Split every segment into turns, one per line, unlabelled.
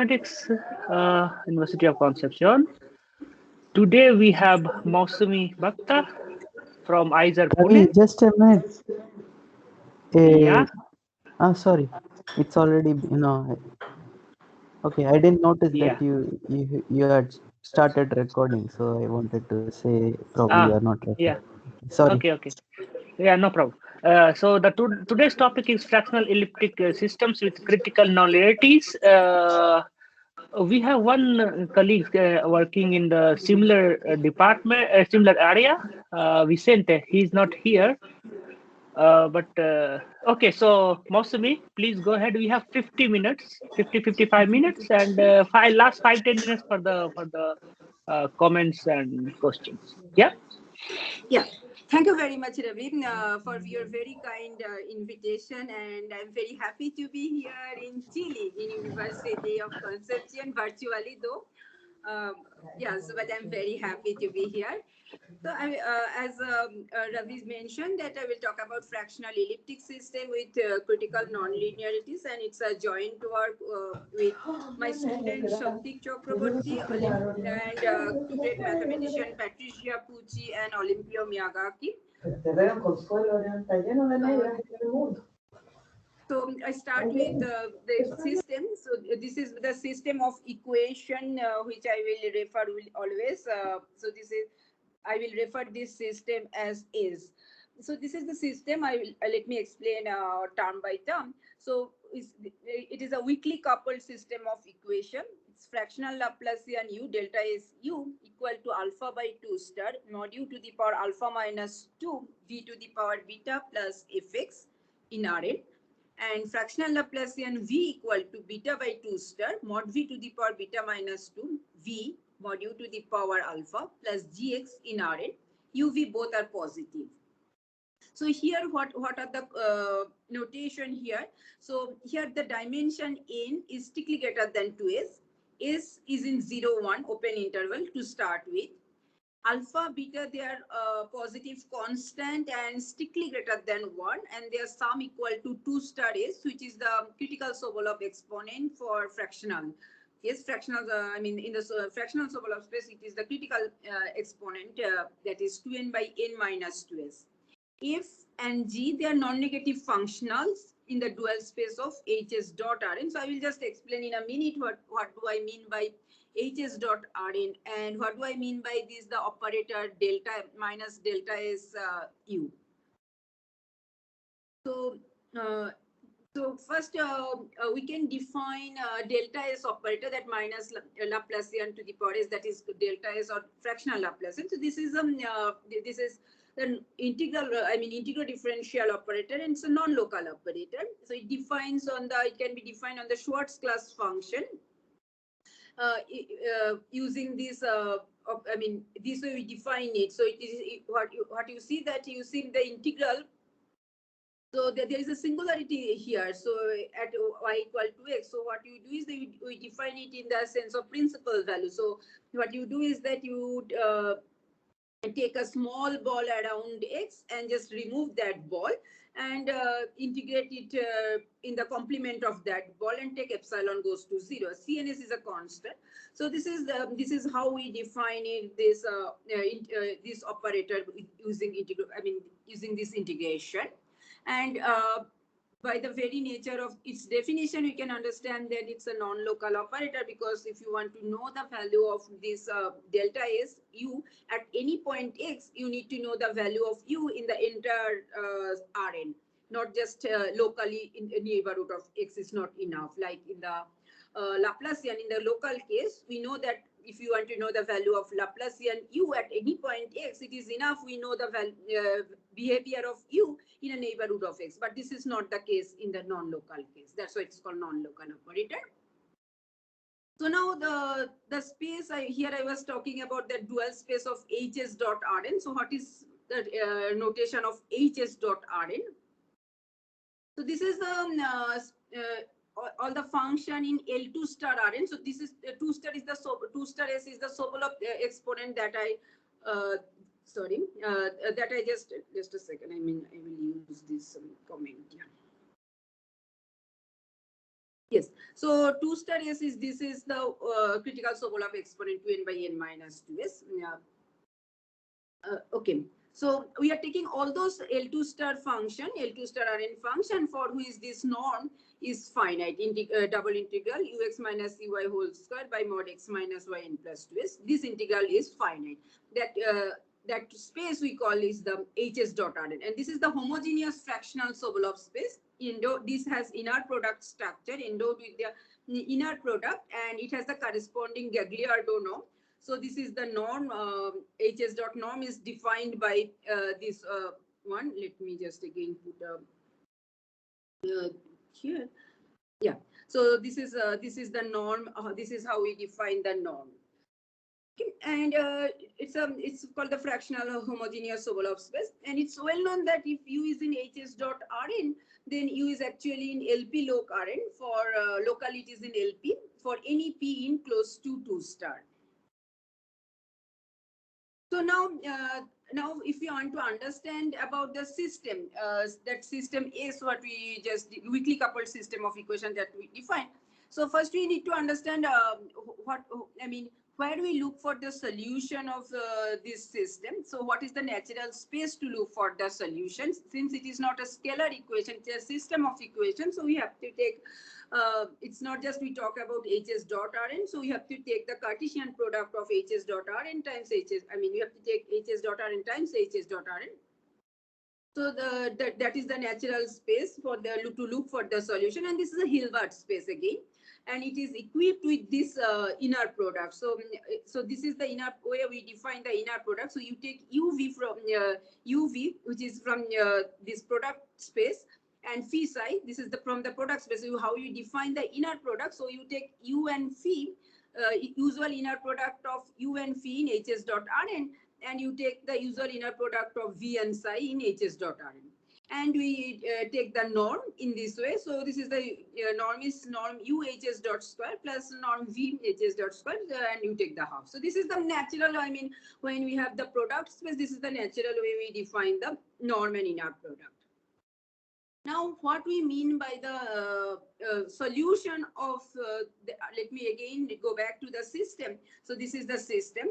Mathematics, University of Concepcion. Today we have Mausumi Bhakta from ISER
Ravi,
Pune.
just a minute.
Yeah,
Sorry, it's already okay. I didn't notice
yeah.
that you had started recording, so I wanted to say probably you
Ah,
are not
yeah.
recording. Sorry.
Okay. Yeah, no problem. So today's topic is fractional elliptic systems with critical nonlinearities. We have one colleague working in the similar department, similar area. Vicente, he's not here. But okay, so Mosumi, please go ahead. We have 50 minutes, 55 minutes, and last 5-10 minutes for the comments and questions. Yeah.
Yeah, thank you very much, Ravi, for your very kind invitation, and I'm very happy to be here in Chile, in University of Concepcion, virtually though. Yes, but I'm very happy to be here. So, as Ravi mentioned, that I will talk about fractional elliptic system with critical nonlinearities, and it's a joint work with my student Shakti Chakraborty and great mathematician Patricia Pucci and Olympio Miyagaki. So I start with the system. So this is the system of equation which I will refer always. So this is I will refer this system as is. So this is the system. I will let me explain term by term. So it is a weakly coupled system of equation. It's fractional Laplacian u delta is u equal to alpha by 2 star mod u to the power alpha minus 2 v to the power beta plus fx in Rn, and fractional Laplacian v equal to beta by 2 star mod v to the power beta minus 2 v mod u to the power alpha plus gx in Rn. uv both are positive. So here what are the notation here? So here the dimension n is strictly greater than 2s. S is in 0 1 open interval to start with. Alpha, beta, they are positive constant and strictly greater than 1, and their sum equal to 2 star s, which is the critical Sobolev exponent for fractional. Yes, fractional, I mean, in the fractional Sobolev space, it is the critical exponent that is 2n by n minus 2s. F and G, they are non-negative functionals in the dual space of Hs dot Rn. So I will just explain in a minute what do I mean by Hs dot Rn and what do I mean by this, the operator delta minus delta is u. So so first we can define delta s operator, that minus Laplacian to the power s, that is delta s or fractional Laplacian. So this is the integral, I mean integral differential operator, and it's a non-local operator. So it defines on the, it can be defined on the Schwartz class function using this. I mean this way we define it. So it is what you see, that you see the integral. So there is a singularity here. So at y equal to x. So what you do is that we define it in the sense of principal value. So what you do is that you take a small ball around x and just remove that ball and integrate it in the complement of that ball and take epsilon goes to 0. CNS is a constant. So this is how we define it, this operator using integral. I mean using this integration. And by the very nature of its definition, we can understand that it's a non-local operator, because if you want to know the value of this delta s u at any point x, you need to know the value of u in the entire Rn, not just locally in the neighborhood of x is not enough. Like in the Laplacian, in the local case, we know that if you want to know the value of Laplacian u at any point x, it is enough we know the behavior of u in a neighborhood of x. But this is not the case in the non-local case. That's why it's called non-local operator. So now the space, here I was talking about the dual space of Hs dot Rn. So what is the notation of Hs dot Rn? So this is the all the function in L2 star Rn. So this is 2 star is the 2 star s is the Sobolev exponent that I that I just a second. I mean I will use this comment here. Yes. So 2 star S is this is the critical Sokolov exponent 2n by n minus 2s. Yeah. Okay. So we are taking all those L2 star function, L2 star Rn function for which this norm is finite, double integral ux minus cy whole square by mod x minus yn plus 2s. This integral is finite. That space we call is the Hs dot Rn, and this is the homogeneous fractional Sokolov space. This has inner product structure endowed with the inner product, and it has the corresponding Gagliardo norm. So this is the norm. Hs dot norm is defined by this one. Let me just again put here. Yeah. So this is the norm. This is how we define the norm. Okay. And it's called the fractional homogeneous Sokolov space, and it's well known that if U is in Hs dot Rn, then U is actually in LP loc Rn. For localities in LP for any P in close to 2 star. So now if you want to understand about the system, that system is what we just weakly coupled system of equation that we define. So first we need to understand where do we look for the solution of this system. So what is the natural space to look for the solution? Since it is not a scalar equation, it's a system of equations. So we have to take, it's not just we talk about Hs dot Rn. So we have to take the Cartesian product of Hs dot Rn times Hs. We have to take Hs dot Rn times Hs dot Rn. So that is the natural space for to look for the solution, and this is a Hilbert space again, and it is equipped with this inner product. So this is the inner way we define the inner product. So you take uv from uv, which is from this product space, and phi psi. This is from the product space. So how you define the inner product? So you take u and phi, usual inner product of u and phi in Hs dot Rn. And you take the usual inner product of V and psi in Hs dot Rn. And we take the norm in this way. So this is the norm is norm U Hs dot square plus norm V Hs dot square, and you take the half. So this is the natural, when we have the product space, this is the natural way we define the norm and inner product. Now, what we mean by the solution of, let me again go back to the system. So this is the system.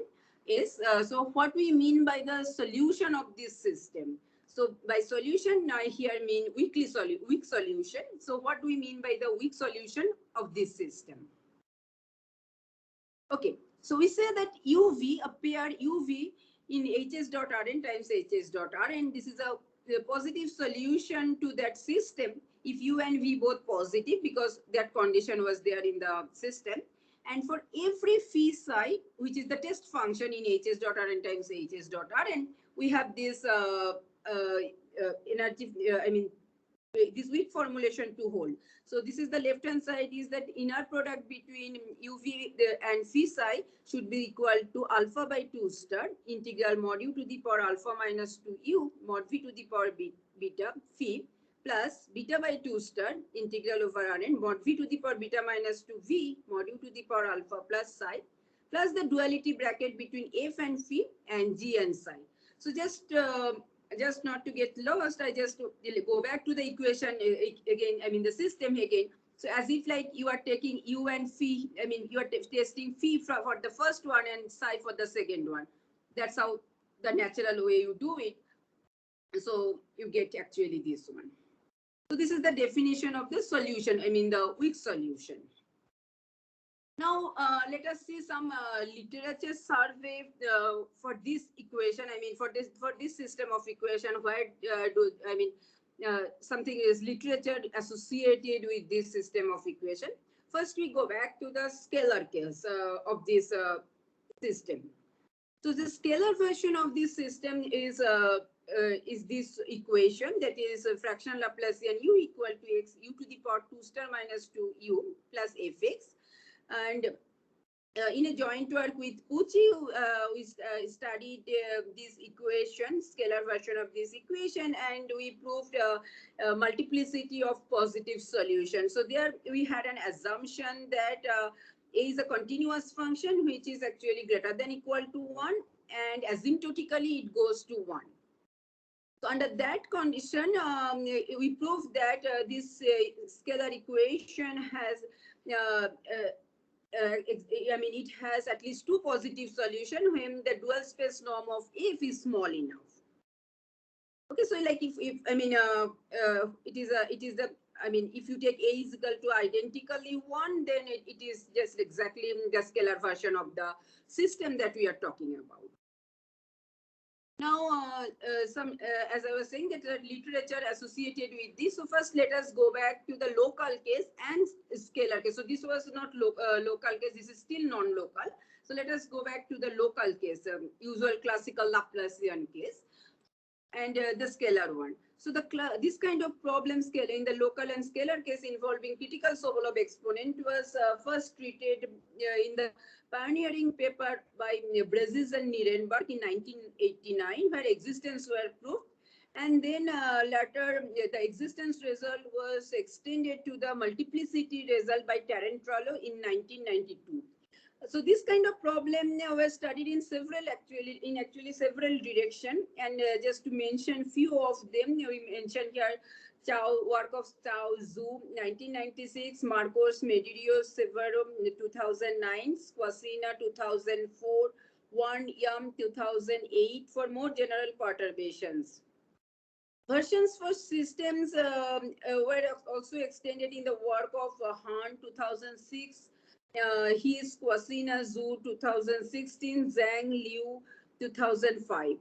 So what we mean by the solution of this system. So by solution, I here mean weak solution. So what do we mean by the weak solution of this system? Okay, so we say that UV appear UV in Hs dot Rn times Hs dot Rn. This is a positive solution to that system if U and V both positive, because that condition was there in the system. And for every phi psi, which is the test function in Hs dot Rn times Hs dot Rn, we have this energy, this weak formulation to hold. So this is the left hand side is that inner product between UV and phi psi should be equal to alpha by 2 star integral mod u to the power alpha minus 2u mod v to the power beta phi plus beta by 2 star integral over Rn mod v to the power beta minus 2v mod u to the power alpha plus psi plus the duality bracket between f and phi and g and psi. So just not to get lost, I just go back to the equation again, the system again. So as if like you are taking u and phi, you are testing phi for the first one and psi for the second one. That's how the natural way you do it. So you get actually this one. So this is the definition of the solution, the weak solution. Now let us see some literature survey for this equation. For this system of equation, where something is literature associated with this system of equation. First, we go back to the scalar case of this system. So the scalar version of this system is this equation, that is a fractional Laplacian u equal to x u to the power 2 star minus 2u plus fx. And in a joint work with Pucci, we studied this equation, scalar version of this equation, and we proved multiplicity of positive solutions. So there we had an assumption that a is a continuous function which is actually greater than equal to 1, and asymptotically it goes to 1. So under that condition, we prove that this scalar equation has, I mean, it has at least two positive solutions when the dual space norm of F is small enough. Okay, so like if I mean, it is the, I mean, if you take A is equal to identically 1, then it is just exactly the scalar version of the system that we are talking about. Now, as I was saying, that the literature associated with this. So first, let us go back to the local case and scalar case. So this was not local case. This is still non-local. So let us go back to the local case, usual classical Laplacian case, and the scalar one. So this kind of problem scale in the local and scalar case involving critical Sobolev exponent was first treated in the pioneering paper by Brazis and Nirenberg in 1989, where existence were proved. And then later, the existence result was extended to the multiplicity result by Tarantello in 1992. So this kind of problem was studied in several several directions, and just to mention few of them, we mentioned here work of Chow Zhu 1996, Marcos Medeiros Severo 2009, Squasina 2004, Yam 2008 for more general perturbations. Versions for systems were also extended in the work of Han 2006. His Quasina Zhu 2016, Zhang Liu 2005.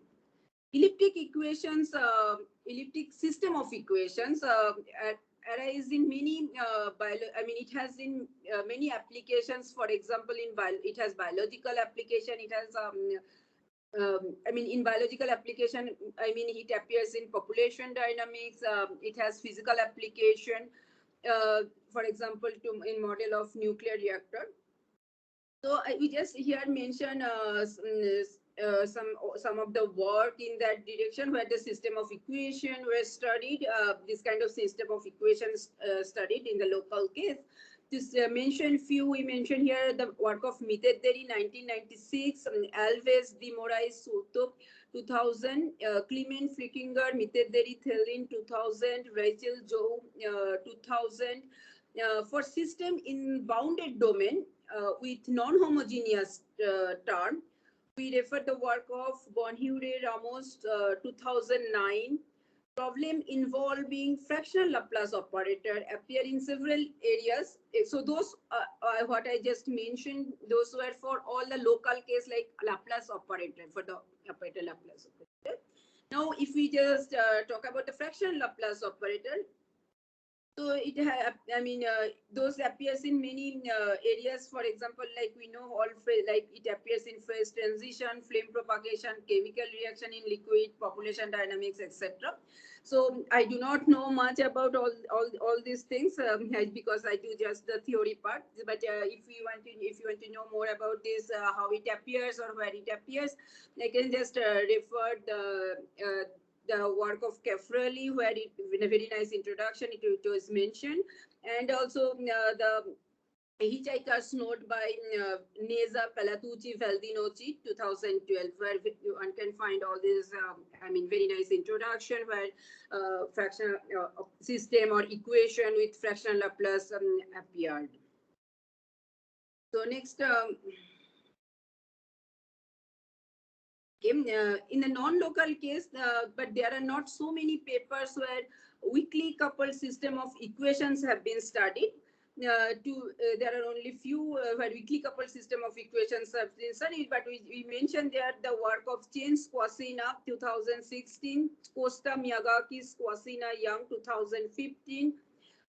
Elliptic equations, elliptic system of equations arise in many, I mean, it has in many applications. For example, it has biological application. It has, I mean, in biological application, I mean, it appears in population dynamics. It has physical application. For example, in model of nuclear reactor. So we just here mention some of the work in that direction where the system of equation were studied. This kind of system of equations studied in the local case. Just mention few. We mentioned here the work of Mittedderi 1996, Alves, De Moraes, Soto 2000, Clement Flickinger, Mittedderi, Thelin 2000, Rachel Zhou 2000. For system in bounded domain with non-homogeneous term, we refer the work of Bonhure Ramos 2009. Problem involving fractional Laplace operator appear in several areas. So those what I just mentioned, those were for all the local case like Laplace operator, for the operator Laplace operator. Now if we just talk about the fractional Laplace operator, so it I mean, those appears in many areas. For example, like we know all like it appears in phase transition, flame propagation, chemical reaction in liquid, population dynamics, etc. So I do not know much about all these things because I do just the theory part. But if you want to know more about this, how it appears or where it appears, I can just refer the work of Kefreli, where it, in a very nice introduction, it was mentioned, and also the Hitchhiker's Note by Neza Pelatucci Valdinoci 2012, where one can find all this, I mean, very nice introduction where fractional system or equation with fractional Laplace appeared. So next, in the non-local case, but there are not so many papers where weakly coupled system of equations have been studied. There are only few where weakly coupled system of equations have been studied, but we mentioned there the work of Chen Squasina 2016, Costa Miyagaki Squasina Young 2015,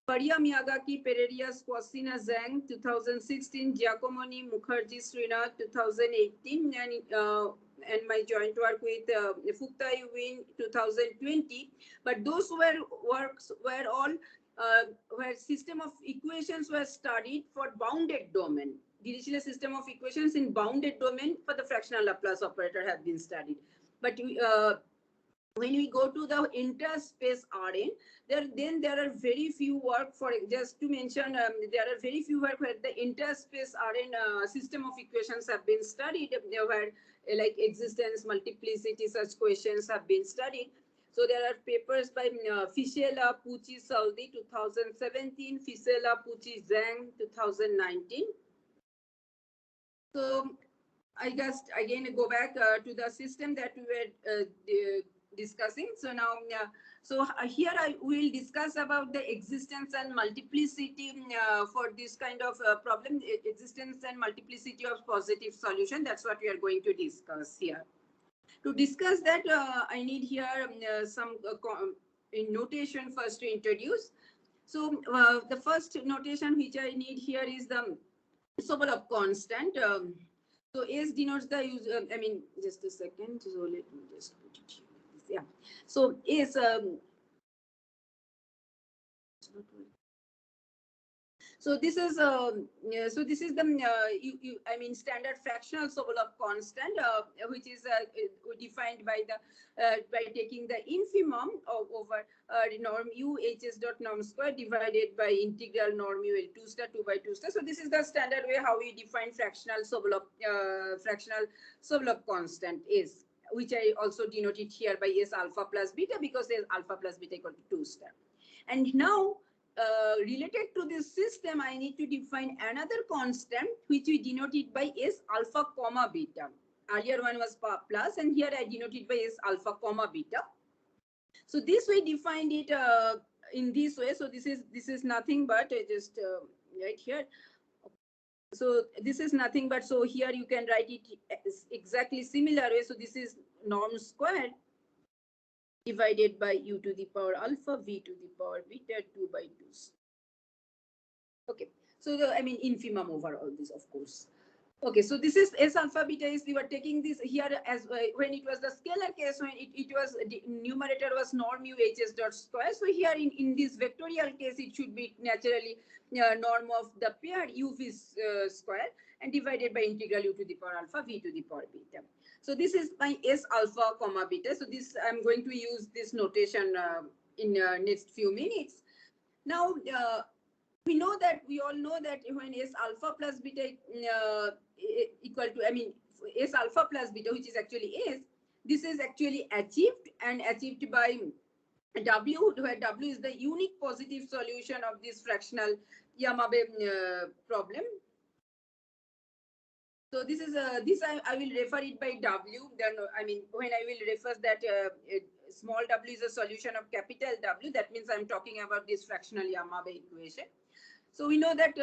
Faria Miyagaki Pereira Squasina Zhang 2016, Giacomoni Mukherjee Srinath 2018, and my joint work with Futai Win 2020. But those works were all where system of equations were studied for bounded domain. Dirichlet system of equations in bounded domain for the fractional Laplace operator have been studied. But when we go to the interspace Rn, there are very few work. For just to mention, there are very few work where the interspace Rn system of equations have been studied, where like existence, multiplicity, such questions have been studied. So there are papers by Fischela, Pucci, Saldi, 2017, Fischela, Pucci, Zhang, 2019. So I just again go back to the system that we were discussing. So now, here I will discuss about the existence and multiplicity for this kind of problem, existence and multiplicity of positive solution. That's what we are going to discuss here. To discuss that, I need here some notation first to introduce. So the first notation which I need here is the Sobolev constant. So S denotes the user. I mean, just a second. So let me just put it here. Yeah. So S. So this is the I mean standard fractional Sobolev constant, which is defined by the by taking the infimum over norm u hs dot norm square divided by integral norm u L2 star 2 by 2 star. So this is the standard way how we define fractional Sobolev constant is, which I also denoted here by S alpha plus beta, because there's alpha plus beta equal to 2 star. And now, related to this system, I need to define another constant which we denoted by S alpha comma beta. Earlier one was plus, and here I denoted by S alpha comma beta. So this we defined it in this way. So this is nothing but just right here. So this is nothing but, so here you can write it exactly similar way. So this is norm squared divided by u to the power alpha v to the power beta 2 by 2. Okay, so I mean infimum over all this, of course. Okay, so this is S alpha beta is, we were taking this here as when it was the scalar case, when it was the numerator was norm u hs dot square. So here in this vectorial case, it should be naturally norm of the pair u v square and divided by integral u to the power alpha v to the power beta. So this is my S alpha comma beta. So this I'm going to use this notation in next few minutes. Now we all know that when S alpha plus beta equal to, I mean S alpha plus beta, which is actually S, this is actually achieved by W, where W is the unique positive solution of this fractional Yamabe problem. So this is I will refer it by W. Then I mean when I will refer that small w is a solution of capital W, that means I'm talking about this fractional Yamabe equation. So we know that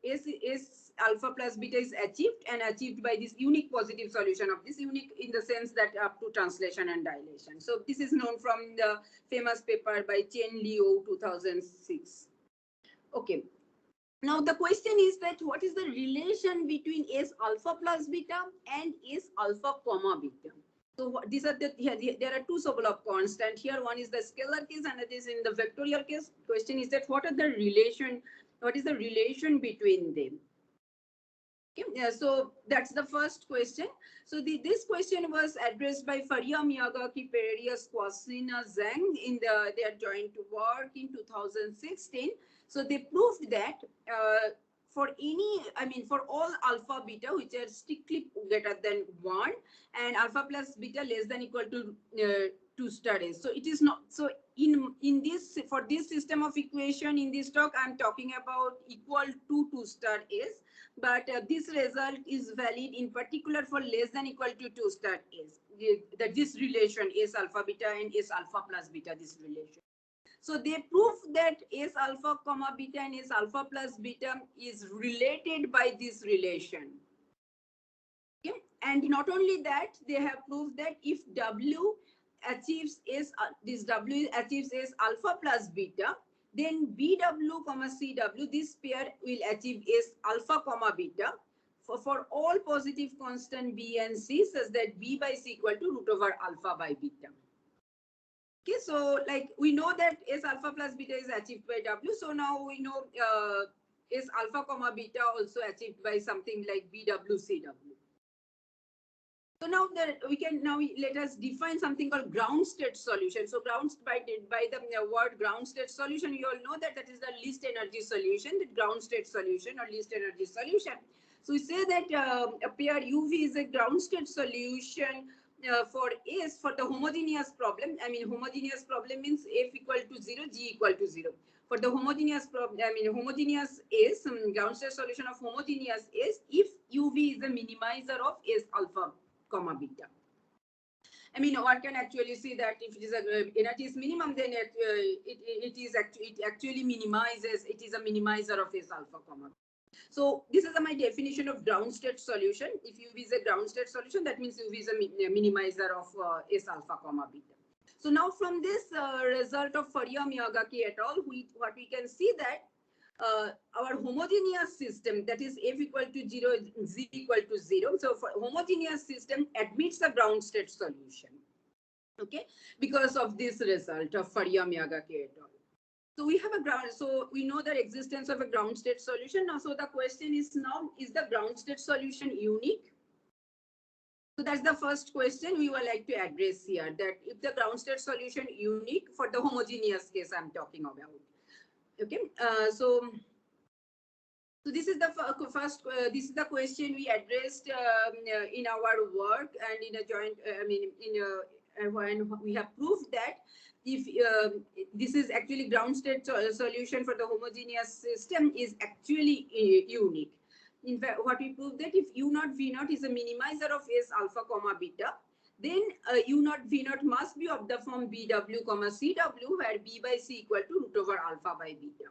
S alpha plus beta is achieved by this unique positive solution of this, unique in the sense that up to translation and dilation. So this is known from the famous paper by Chen Liu 2006. Okay. Now the question is that what is the relation between S alpha plus beta and S alpha comma beta? So these are there are two Sobolev constant here. One is the scalar case and it is in the vectorial case. Question is that what is the relation between them? Okay, yeah, so that's the first question. So this question was addressed by Faria, Miyagaki, Pereira, Squasina, Zhang in their joint work in 2016. So they proved that for all alpha beta which are strictly greater than 1 and alpha plus beta less than equal to 2 star S. So it is not, so in this, for this system of equation in this talk I'm talking about equal to 2 star S, but this result is valid in particular for less than equal to 2 star S, this relation S alpha beta and S alpha plus beta, this relation. So they prove that S alpha comma beta and S alpha plus beta is related by this relation. Okay, and not only that, they have proved that if W achieves S alpha plus beta, then BW comma CW, this pair will achieve S alpha comma beta for all positive constant B and C, such that B by C equal to root over alpha by beta. Okay, so like we know that S alpha plus beta is achieved by W. So now we know S alpha comma beta also achieved by something like BW CW. So now that we can let us define something called ground state solution. So by the word ground state solution, you all know that is the least energy solution, the ground state solution or least energy solution. So we say that a pair UV is a ground state solution for S, for the homogeneous problem, I mean homogeneous problem means F equal to 0, G equal to 0. For the homogeneous problem, I mean homogeneous S, ground state solution of homogeneous S, if UV is the minimizer of S alpha comma beta. I mean, one can actually see that if it is a energy is minimum, then it actually minimizes. It is a minimizer of S alpha comma. So this is my definition of ground state solution. If UV is a ground state solution, that means UV is a minimizer of S alpha comma beta. So now from this result of Faria-Miyazaki et al., what we can see that our homogeneous system, that is F equal to 0, Z equal to 0. So for homogeneous system admits a ground state solution. Okay, because of this result of Faria-Miyazaki et al. So we have a ground, so we know the existence of a ground state solution. Now, so the question is now, is the ground state solution unique? So that's the first question we would like to address here, that if the ground state solution unique for the homogeneous case I'm talking about. Okay, so this is the first, this is the question we addressed in our work and in a joint, when we have proved that if this is actually ground state solution for the homogeneous system is actually unique. In fact, what we proved that if U naught V naught is a minimizer of S alpha comma beta, then U naught V naught must be of the form BW comma CW, where B by C equal to root over alpha by beta.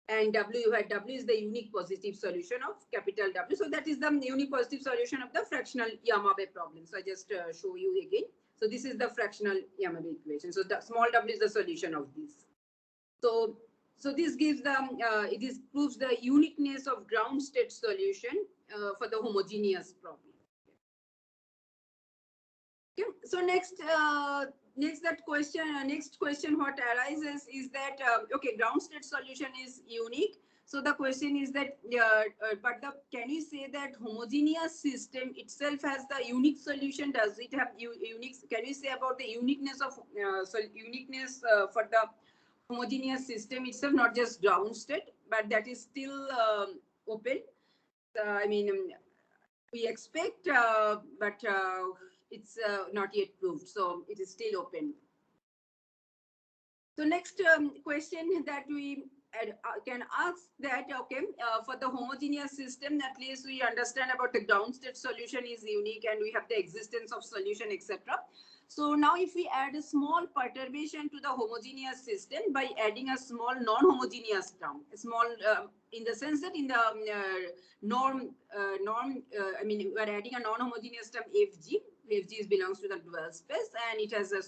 And W, where W is the unique positive solution of capital W. So that is the unique positive solution of the fractional Yamabe problem. So I just show you again. So this is the fractional Yamabe equation. So the small w is the solution of this. So this gives the proves the uniqueness of ground state solution for the homogeneous problem. Okay. So next question what arises is that okay, ground state solution is unique. So the question is that, can you say that homogeneous system itself has the unique solution? Does it have unique? Can you say about the uniqueness of for the homogeneous system itself, not just ground state, but that is still open? I mean, we expect, but it's not yet proved, so it is still open. So next question that we can ask that, okay, for the homogeneous system, at least we understand about the ground state solution is unique and we have the existence of solution, etc. So now if we add a small perturbation to the homogeneous system by adding a small non-homogeneous term, small in the sense that in the I mean, we are adding a non-homogeneous term Fg. Fg belongs to the dual space and it has a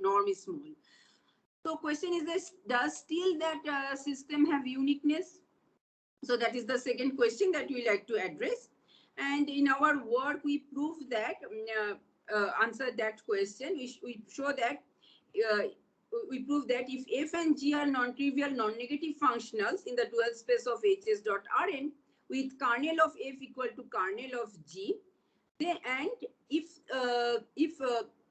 norm is small. So question is this, does still that system have uniqueness? So that is the second question that we like to address. And in our work, we prove that, answer that question. We show that, we prove that if F and G are non-trivial, non-negative functionals in the dual space of Hs dot Rn with kernel of F equal to kernel of G, they, and if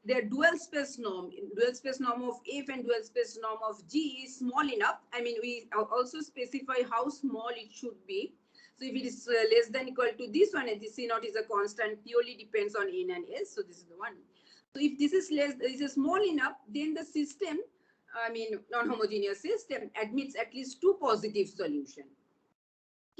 their dual space norm of F and dual space norm of G is small enough. I mean, we also specify how small it should be. So if it is less than equal to this one, and this C naught is a constant, purely depends on N and S. So this is the one. So if this is small enough, then the system, I mean, non-homogeneous system admits at least two positive solutions.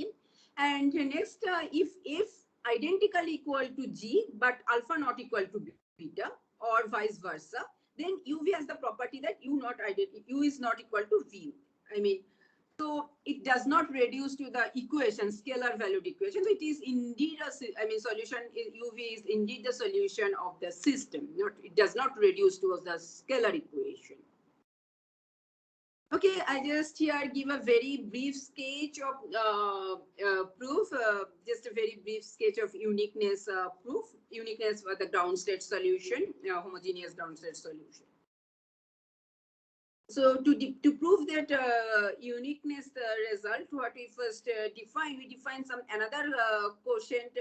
Okay. And next, if F identically equal to G, but alpha not equal to beta, or vice versa, then UV has the property that U is not equal to V. I mean, so it does not reduce to the equation, scalar valued equation. So it is indeed solution, UV is indeed the solution of the system. It does not reduce to the scalar equation. Okay, I just here give a very brief sketch of proof, just a very brief sketch of uniqueness proof, uniqueness for the ground state solution, homogeneous ground state solution. So to prove that uniqueness result, what we first define, we define another quotient,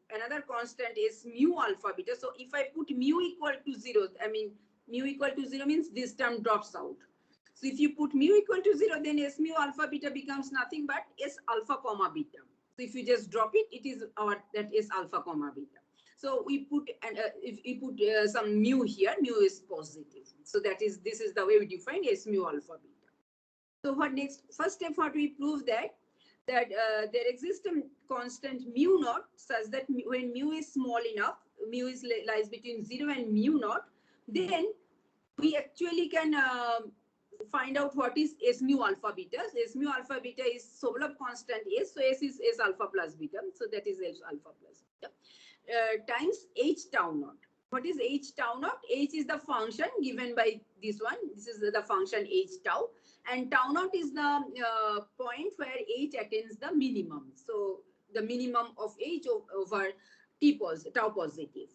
another constant is mu alpha beta. So if I put mu equal to 0, I mean, mu equal to 0 means this term drops out. So if you put mu equal to 0, then S mu alpha beta becomes nothing but S alpha comma beta. So if you just drop it, it is that S alpha comma beta. So we put, and if we put some mu here, mu is positive. So this is the way we define S mu alpha beta. So what next? First step, what we prove that there exists a constant mu naught such that when mu is small enough, mu is lies between 0 and mu naught, then we actually can find out what is S mu alpha beta. So S mu alpha beta is Sobolev constant S, so S is S alpha plus beta, so that is S alpha plus beta times H tau naught. What is H tau naught? H is the function given by this one. This is the function H tau, and tau naught is the point where H attains the minimum. So the minimum of H over tau positive.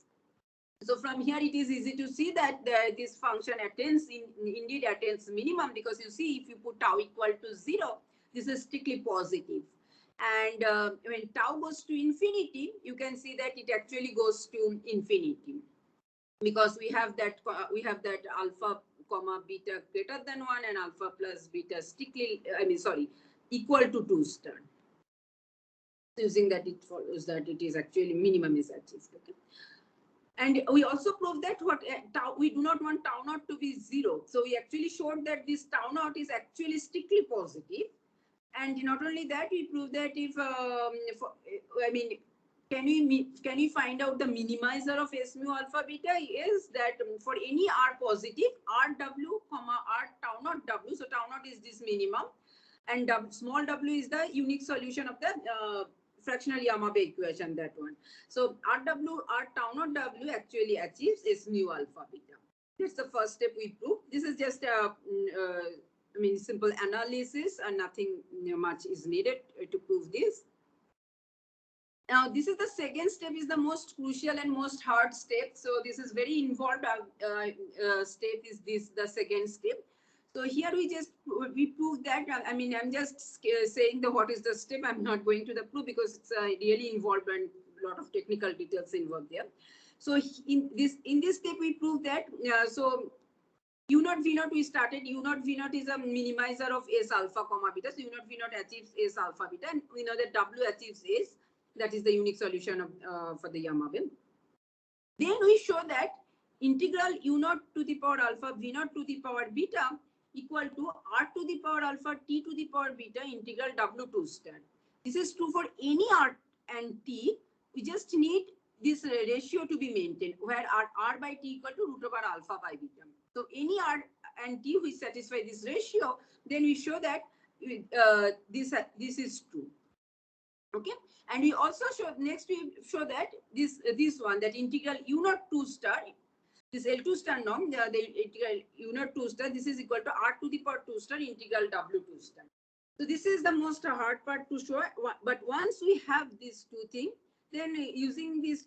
So from here it is easy to see that this function indeed attains minimum, because you see if you put tau equal to 0, this is strictly positive. And when tau goes to infinity, you can see that it actually goes to infinity, because we have that alpha comma beta greater than 1 and alpha plus beta strictly, equal to 2 star. Using that, it follows that it is actually minimum is achieved. Okay. And we also proved that we do not want tau naught to be 0. So we actually showed that this tau naught is actually strictly positive. And not only that, we proved that if can we find out the minimizer of S mu alpha beta is that for any R positive, RW comma R tau naught W. So tau naught is this minimum, and small w is the unique solution of the fractional Yamabe equation, that one. So RW, R tau naught W actually achieves S mu alpha beta. That's the first step we proved. This is just a simple analysis, and nothing much is needed to prove this. Now, this is the second step, is the most crucial and most hard step. So this is very involved step is this, the second step. So here we prove that, I'm just saying what is the step. I'm not going to the proof because it's really involved and a lot of technical details involved there. So in this step we prove that, so U naught V naught we started. U naught V naught is a minimizer of S alpha comma beta. So U naught V naught achieves S alpha beta, and we know that W achieves S. That is the unique solution of for the Yamabe. Then we show that integral U naught to the power alpha V naught to the power beta equal to R to the power alpha T to the power beta integral W2 star. This is true for any R and T. We just need this ratio to be maintained, where R by T equal to root over alpha by beta. So any R and T which satisfy this ratio, then we show that this is true. Okay, and we also show next we show that this one, that integral U naught 2 star, this L2 star norm, the integral U naught 2 star, this is equal to R to the power 2 star integral W2 star. So this is the most hard part to show, but once we have these two things, then using this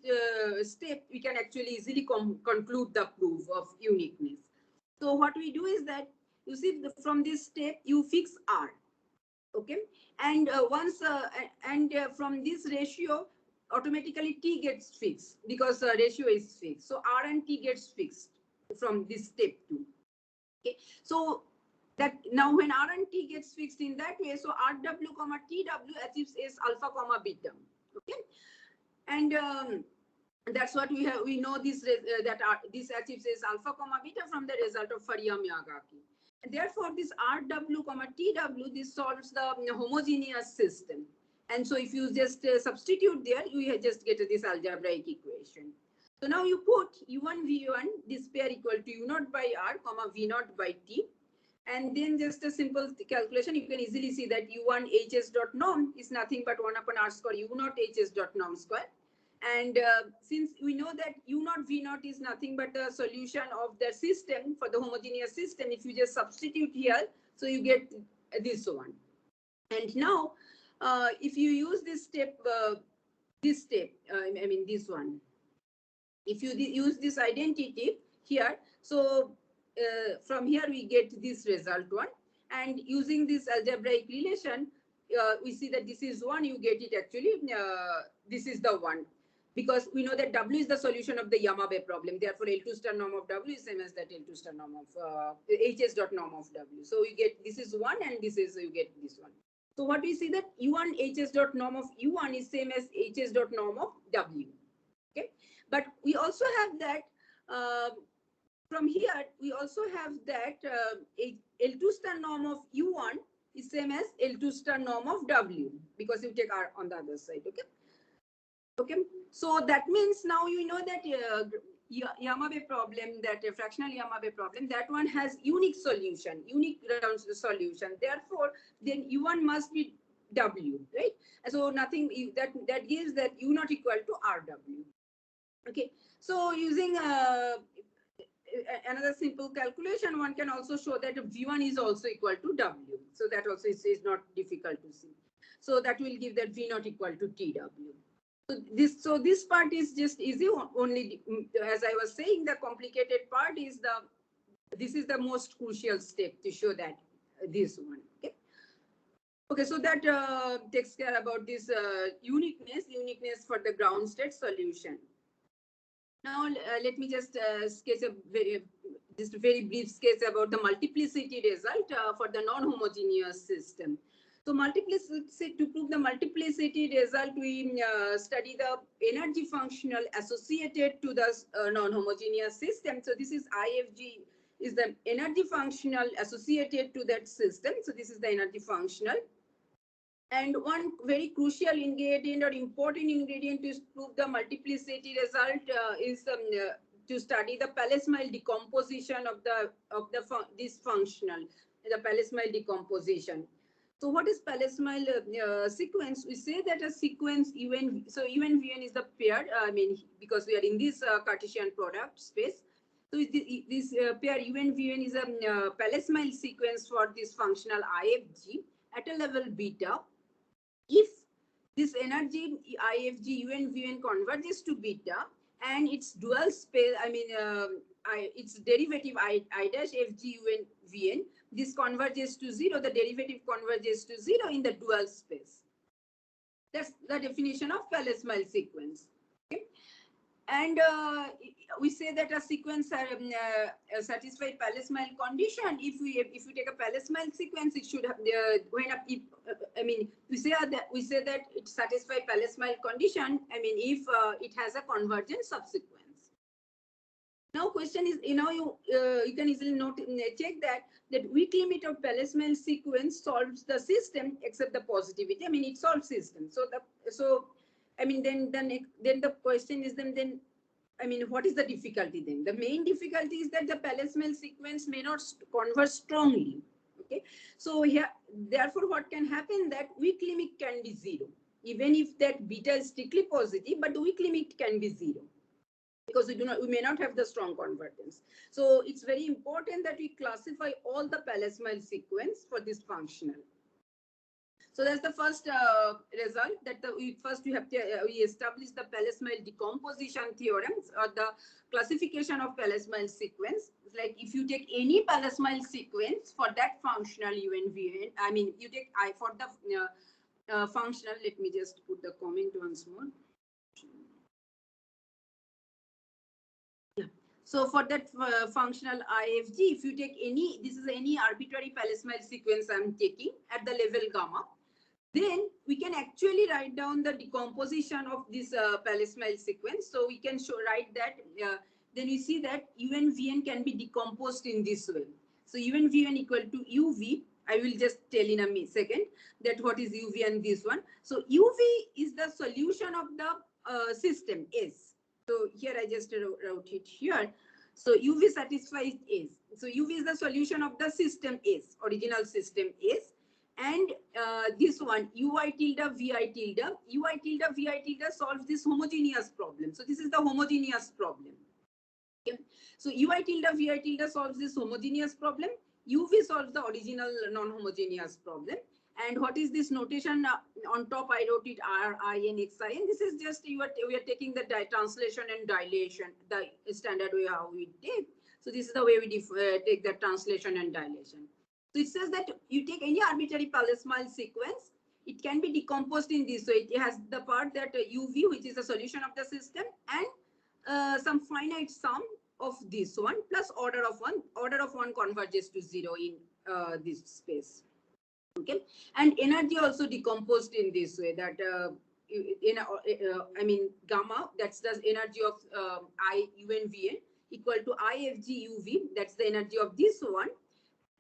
step, we can actually easily conclude the proof of uniqueness. So what we do is that, you see, from this step, you fix R. Okay, and from this ratio, automatically T gets fixed, because ratio is fixed. So R and T gets fixed from this step 2. Okay, so that now when R and T gets fixed in that way, so RW comma TW achieves S alpha comma beta. Okay, and that's what we have. We know this this achieves S alpha comma beta from the result of Fariya-Miyazaki. And therefore, this RW comma TW, this solves the homogeneous system. And so if you just substitute there, you just get this algebraic equation. So now you put U1 V1, this pair equal to U naught by R comma V naught by T. And then just a simple calculation, you can easily see that U1 HS dot norm is nothing but 1 upon R square U naught HS dot norm square. And since we know that U naught V naught is nothing but a solution of the system for the homogeneous system, if you just substitute here, so you get this one. And now, if you use this step, this one, if you use this identity here, so from here we get this result one, and using this algebraic relation, we see that this is 1, you get it actually, this is the one. Because we know that W is the solution of the Yamabe problem. Therefore, L2 star norm of W is same as that L2 star norm of HS dot norm of W. So you get this is 1 and this is, you get this one. So what we see that U1 HS dot norm of U1 is same as HS dot norm of W. Okay, but we also have that from here, we also have that a L2 star norm of U1 is same as L2 star norm of W, because you take R on the other side. Okay. Okay. So that means now you know that Yamabe problem, that fractional Yamabe problem, that one has unique solution, unique round solution. Therefore, then U1 must be W, right? So nothing that gives that U not equal to RW. Okay. So using another simple calculation, one can also show that V1 is also equal to W. So that also is not difficult to see. So that will give that V not equal to TW. So this part is just easy. Only, as I was saying, the complicated part is this is the most crucial step to show that this one. Okay. Okay, so that takes care about this uniqueness for the ground state solution. Now, let me just sketch a very brief sketch about the multiplicity result for the non-homogeneous system. So, to prove the multiplicity result, we study the energy functional associated to the non-homogeneous system. So, this is IFG is the energy functional associated to that system. So, this is the energy functional. And one very crucial ingredient or important ingredient to prove the multiplicity result is to study the Pallas-Milne decomposition of this functional, the Pallas-Milne decomposition. So what is Pallas-Milne sequence? We say that a sequence UN, so UN-VN is the pair, because we are in this Cartesian product space. So this pair UN-VN is a Pallas-Milne sequence for this functional IFG at a level beta. If this energy IFG UN-VN converges to beta and its dual space, its derivative I dash FG UN-VN, this converges to 0, the derivative converges to 0 in the dual space. That's the definition of Pallas-Milne sequence. Okay? And we say that a sequence satisfy Pallas-Milne condition. If we take a Pallas-Milne sequence, it should have we say that it satisfy Pallas-Milne condition. If it has a convergent subsequence. Now, question is, you can easily check that weak limit of Pallas-Milne sequence solves the system except the positivity. It solves system. Then the question is what is the difficulty then? The main difficulty is that the Pallas-Milne sequence may not converge strongly. Okay. So here, therefore, what can happen that weak limit can be 0, even if that beta is strictly positive, but the weak limit can be 0 because we may not have the strong convergence. So it's very important that we classify all the Pallas-Milne sequence for this functional. So that's the first result, that we establish the Pallas-Milne decomposition theorems or the classification of Pallas-Milne sequence. It's like if you take any Pallas-Milne sequence for that functional UN-VN, you take for the functional. Let me just put the comment once more. Yeah. So for that functional IFG, if you take this is any arbitrary Pallas-Milne sequence I'm taking at the level gamma, then we can actually write down the decomposition of this Pallas-Milne sequence. So we can write that, then you see that UN-VN can be decomposed in this way. So UN-VN equal to UV. I will just tell in a second that what is UV and this one. So UV is the solution of the system S. So here I just wrote it here. So UV satisfies S. So UV is the solution of the system S, original system S. And this one, UI tilde, VI tilde. UI tilde, VI tilde solves this homogeneous problem. So this is the homogeneous problem. Okay. So UI tilde, VI tilde solves this homogeneous problem. UV solves the original non-homogeneous problem. And what is this notation? On top, I wrote it RIN, XIN. This is just we are taking the translation and dilation, the standard way how we take. So this is the way we take the translation and dilation. So it says that you take any arbitrary Pallas-Milne sequence, it can be decomposed in this. So it has the part that UV, which is the solution of the system, and some finite sum of this one plus order of 1. Order of 1 converges to 0 in this space. Okay, and energy also decomposed in this way, that I mean gamma, that's the energy of I UNVN equal to IFG UV, that's the energy of this one,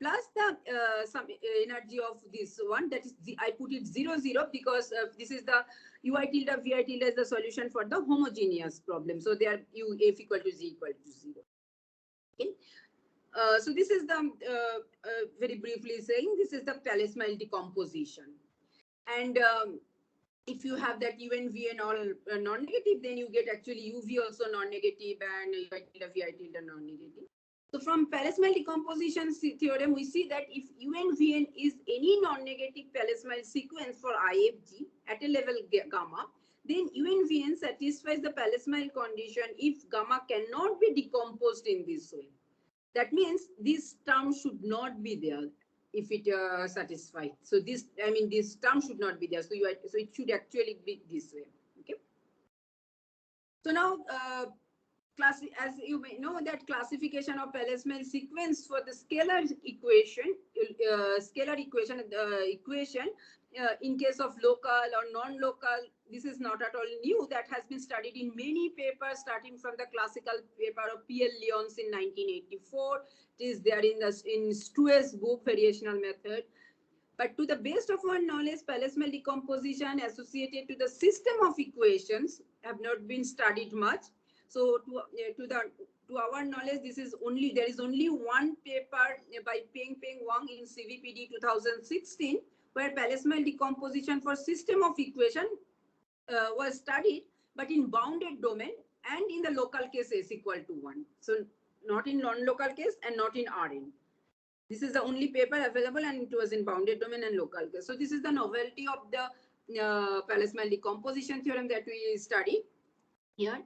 plus the some energy of this one, that is I put it 0 0 because this is the UI tilde Vi tilde is the solution for the homogeneous problem. So they are U F equal to Z equal to 0. Okay. So this is the very briefly saying, this is the Pallas-Milne decomposition. And if you have that UNVN all non-negative, then you get actually UV also non-negative and Vi tilde non-negative. So from Pallas-Milne decomposition theorem, we see that if UNVN is any non-negative Pallas-Milne sequence for IFG at a level gamma, then UNVN satisfies the Pallas-Milne condition if gamma cannot be decomposed in this way. That means this term should not be there if it satisfied. So this, I mean, this term should not be there. So it should actually be this way. Okay. So now, as you may know, that classification of Pallas-Milne sequence for the scalar equation, in case of local or non-local, this is not at all new. That has been studied in many papers, starting from the classical paper of P.L. Lyons in 1984. It is there in Strue's book, Variational Method. But to the best of our knowledge, Pallas-Milne decomposition associated to the system of equations have not been studied much. So to our knowledge, there is only one paper by Peng Wang in CVPD 2016 where Pallas-Milne decomposition for system of equation was studied, but in bounded domain and in the local case S equal to 1. So not in non-local case and not in Rn. This is the only paper available, and it was in bounded domain and local case. So this is the novelty of the Pallas-Milne decomposition theorem that we study here.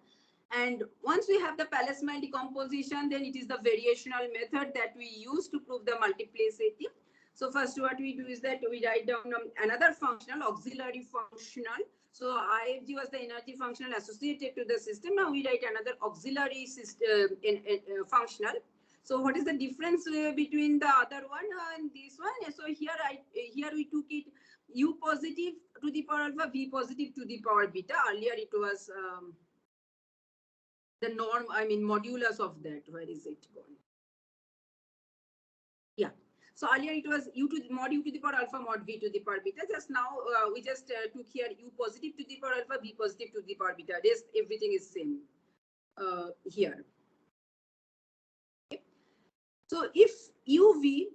And once we have the Pallas-Milne decomposition, then it is the variational method that we use to prove the multiplicity. So first what we do is that we write down another functional, auxiliary functional. So IFG was the energy functional associated to the system. Now we write another auxiliary system, functional. So what is the difference between the other one and this one? So here we took it U positive to the power alpha, V positive to the power beta. Earlier it was the norm, I mean modulus of that. Where is it going? Yeah. So earlier it was mod U to the power alpha, mod V to the power beta. Just now we just took here U positive to the power alpha, V positive to the power beta. Everything is same here. Okay. So if UV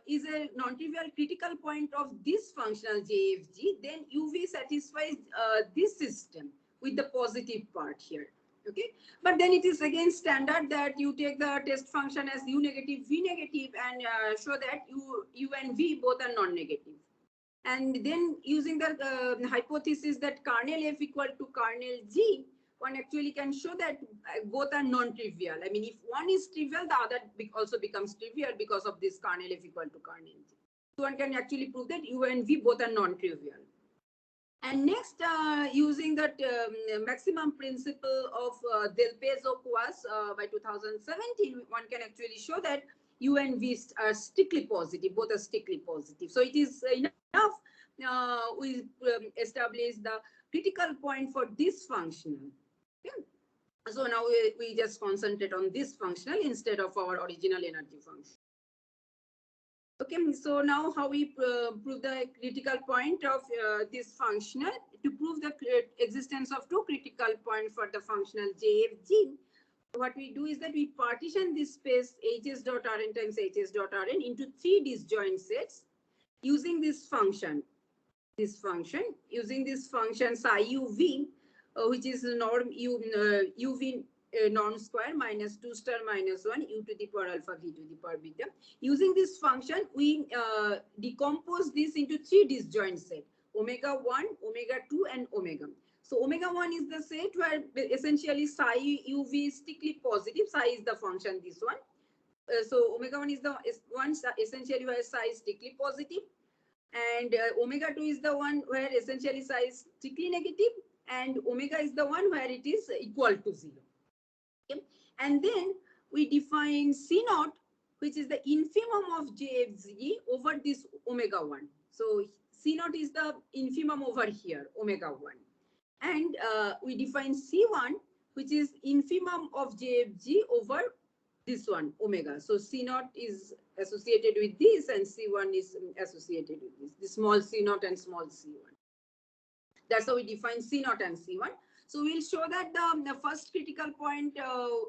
is a non-trivial critical point of this functional JFG, then UV satisfies this system with the positive part here. Okay, but then it is again standard that you take the test function as U negative, V negative, and show that U and V both are non-negative. And then using the hypothesis that kernel F equal to kernel G, one actually can show that both are non-trivial. I mean, if one is trivial, the other also becomes trivial because of this kernel F equal to kernel G. So one can actually prove that U and V both are non-trivial. And next, using that maximum principle of Del Pezo-Quas by 2017, one can actually show that U and V are strictly positive, both are strictly positive. So it is enough, we establish the critical point for this functional. Okay. So now we just concentrate on this functional instead of our original energy function. Okay, so now how we prove the critical point of this functional. To prove the existence of two critical points for the functional JFG, what we do is that we partition this space Hs dot Rn times Hs dot Rn into three disjoint sets using this function. Using this function psi uv, which is norm uv norm square minus 2 star minus 1 U to the power alpha V to the power beta. Using this function, we decompose this into three disjoint sets, omega 1, omega 2, and omega. So omega 1 is the set where essentially psi uv is strictly positive. Psi is the function, this one. So omega 1 is the one essentially where psi is strictly positive. And omega 2 is the one where essentially psi is strictly negative. And omega is the one where it is equal to 0. Okay. And then we define C naught, which is the infimum of JFG over this omega 1. So C naught is the infimum over here, omega 1. And we define C1, which is infimum of JFG over this one, omega. So C naught is associated with this and C1 is associated with this, the small C naught and small C1. That's how we define C naught and C1. So we'll show that the first critical point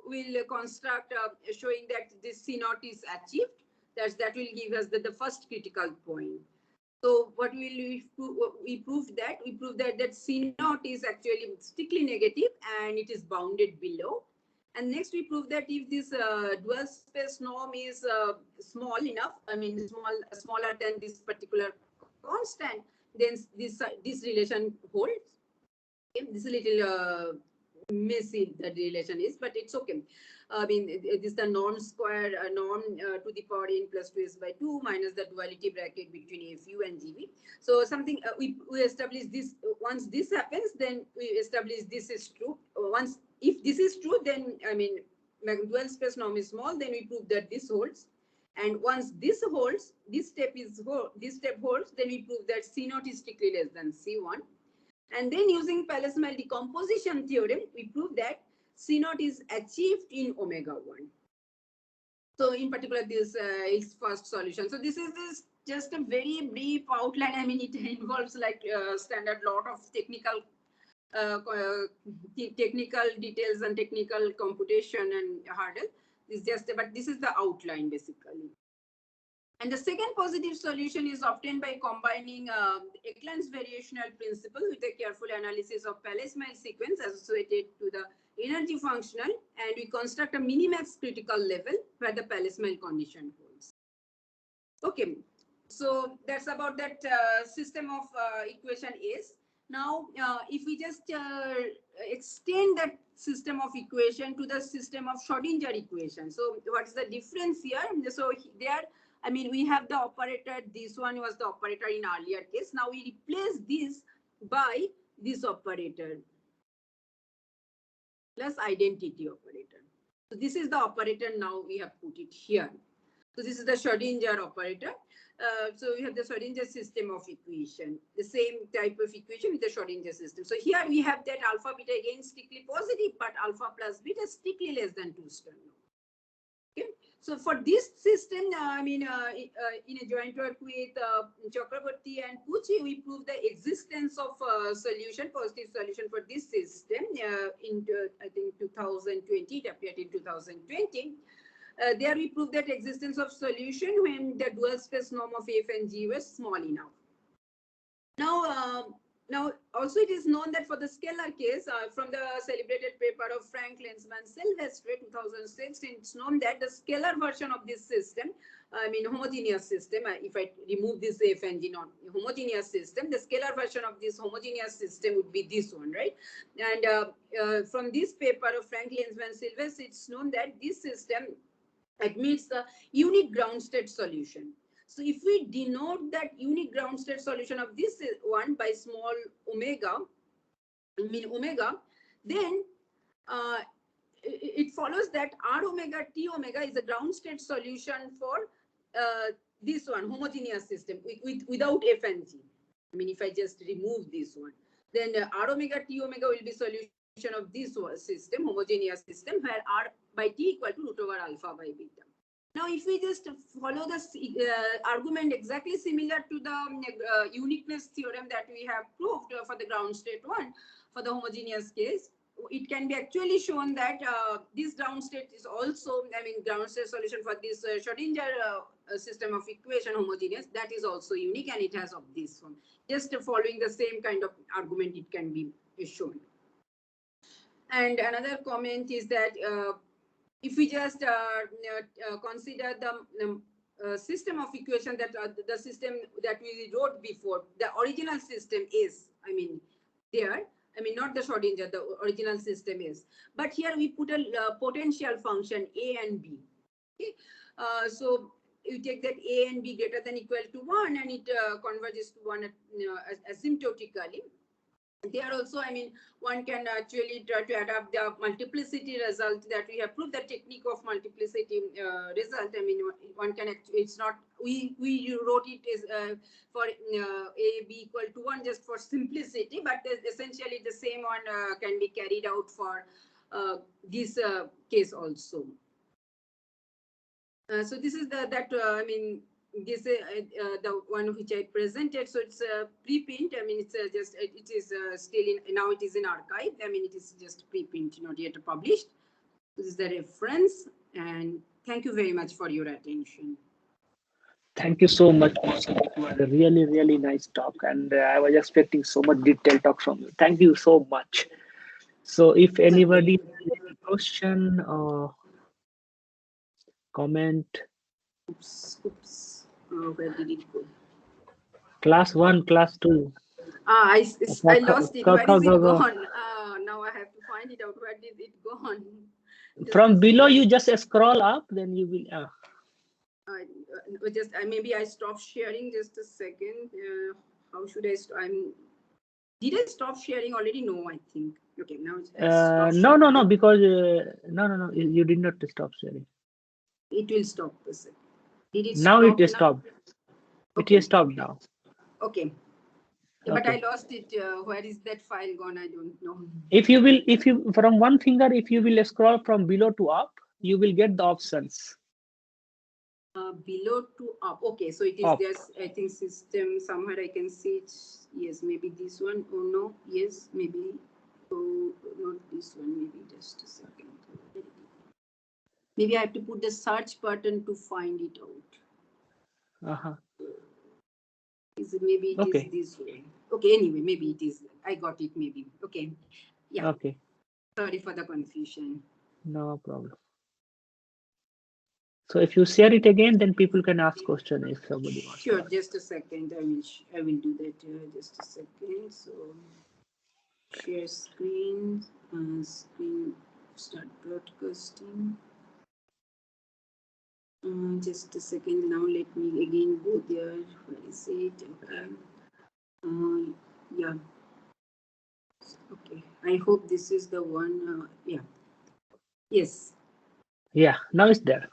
will construct showing that this C naught is achieved. That will give us the first critical point. So what we prove that C naught is actually strictly negative and it is bounded below. And next we prove that if this dual space norm is small enough, I mean smaller than this particular constant, then this relation holds. Okay? This is a little messy that relation is, but it's okay. I mean, this is the norm square, norm to the power n plus 2s by 2 minus the duality bracket between FU and GV. So something we establish this. Once this happens, then we establish this is true. Once if this is true, then I mean dual space norm is small. Then we prove that this holds. And once this holds, this step holds, then we prove that C naught is strictly less than C1. And then using Pallas-Myl decomposition theorem, we prove that C naught is achieved in omega 1. So in particular, this is first solution. So this is just a very brief outline. I mean, it involves like standard lot of technical details and technical computation and hurdle. But this is the outline basically. And the second positive solution is obtained by combining Eklund's variational principle with a careful analysis of Pallas-Myl sequence associated to the energy functional, and we construct a minimax critical level where the Pallas-Myl condition holds. Okay, so that's about that system of equation is. Now, if we just extend that system of equation to the system of Schrodinger equation. So what is the difference here? So there, I mean, we have the operator, this one was the operator in earlier case. Now we replace this by this operator plus identity operator. So this is the operator, now we have put it here. So this is the Schrodinger operator. So we have the Schrodinger system of equation, the same type of equation with the Schrodinger system. So here we have that alpha beta again strictly positive, but alpha plus beta strictly less than 2 star. Okay. So for this system, I mean, in a joint work with Chakraborty and Pucci, we proved the existence of solution, positive solution for this system in, I think, 2020, it appeared in 2020. There we proved that existence of solution when the dual space norm of F and G was small enough. Now, also it is known that for the scalar case, from the celebrated paper of Frank Lenzman Silvestre 2006, it's known that the scalar version of this system, I mean homogeneous system, if I remove this F and G not homogeneous system, the scalar version of this homogeneous system would be this one, right? And from this paper of Frank Lenzman Silvestre, it's known that this system admits the unique ground state solution. So if we denote that unique ground state solution of this one by small omega, then it follows that R omega T omega is a ground state solution for this one, homogeneous system without F and G. I mean, if I just remove this one, then R omega T omega will be solution of this system, homogeneous system, where R by T equal to root over alpha by beta. Now, if we just follow the argument exactly similar to the uniqueness theorem that we have proved for the ground state one, for the homogeneous case, it can be actually shown that this ground state is also, I mean, ground state solution for this Schrodinger system of equation homogeneous, that is also unique and it has of this one. Just following the same kind of argument, it can be shown. And another comment is that if we just consider the system of equation that the system that we wrote before, the original system is, I mean, there, I mean, not the Schrodinger, the original system is. But here we put a potential function A and B. Okay? So you take that A and B greater than equal to 1 and it converges to 1 asymptotically. There also, I mean, one can actually try to adapt the multiplicity result that we have proved the technique of multiplicity result. I mean, one can actually, it's not, we wrote it as for a b equal to 1 just for simplicity, but essentially the same one can be carried out for this case also. So this is I mean, this the one which I presented. So it's a preprint. I mean, it's just it is still in, now it is in archive. I mean, it is just preprint, not yet published. This is the reference, and thank you very much for your attention.
Thank you so much, Mosam. It was a really, really nice talk, and I was expecting so much detailed talk from you. Thank you so much. So, if anybody has any question or comment,
Oops. Where did it go?
class 1, class 2.
I lost it. Where is it
Go.
gone? Now I have to find it out. Where did it gone?
From below, you just scroll up, then you will.
Maybe I stopped sharing. Just a second. How should I? Did I stop sharing already? No, I think. Okay, now it's
no, because no, you did not stop sharing.
It will stop a second. Did it
now
stop?
It stopped.
Okay.
It is stopped now.
Okay. But I lost it. Where is that file gone? I don't know.
If you from one finger, if you will scroll from below to up, you will get the options.
Below to up. Okay, so it is
up.
There's, I think, system somewhere I can see it. Yes, maybe this one. Oh no. Yes, maybe. Oh, not this one. Maybe just a second. Maybe I have to put the search button to find it out. Is it maybe it is this way? Okay, anyway, maybe it is. I got it. Maybe. Okay. Yeah.
Okay.
Sorry for the confusion.
No problem. So if you share it again, then people can ask question if somebody wants.
Sure, just a second. I will do that. Just a second. So share screen. Screen. Start broadcasting. Just a second. Now let me again go there. Where is it? Okay. Yeah. Okay. I hope this is the one. Yeah. Yes.
Yeah. Now it's there.